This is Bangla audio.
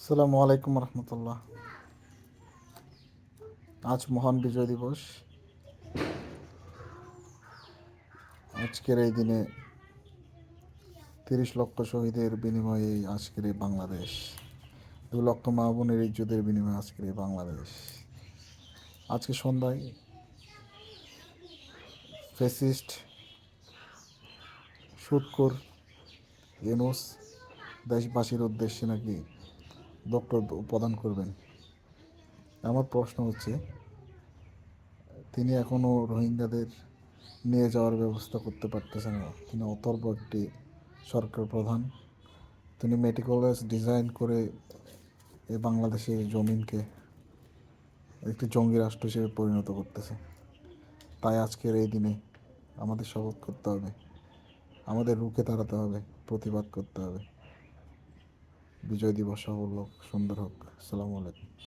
আসসালামু আলাইকুম রহমতুল্লাহ। আজ মহান বিজয় দিবস। আজকের এই দিনে 30 লক্ষ শহীদের বিনিময়ে আজকের এই বাংলাদেশ, 2 লক্ষ মা বোনের ইজ্জতের বিনিময়ে আজকের এই বাংলাদেশ। আজকে সন্ধ্যায় ফ্যাসিস্ট সুৎখোর ইউনূস দেশবাসীর উদ্দেশ্যে নাকি বক্তব্য প্রদান করবেন। আমার প্রশ্ন হচ্ছে, তিনি এখনও রোহিঙ্গাদের নিয়ে যাওয়ার ব্যবস্থা করতে পারতেছেন না। তিনি অতর্ব একটি সরকার প্রধান, তিনি মেটিকুলাস ডিজাইন করে এই বাংলাদেশের জমিনকে একটি জঙ্গি রাষ্ট্র হিসেবে পরিণত করতেছে। তাই আজকের এই দিনে আমাদের শপথ করতে হবে, আমাদের রুখে দাঁড়াতে হবে, প্রতিবাদ করতে হবে। বিজয় দিবস সফল হোক, সুন্দর হোক। আসসালামু আলাইকুম।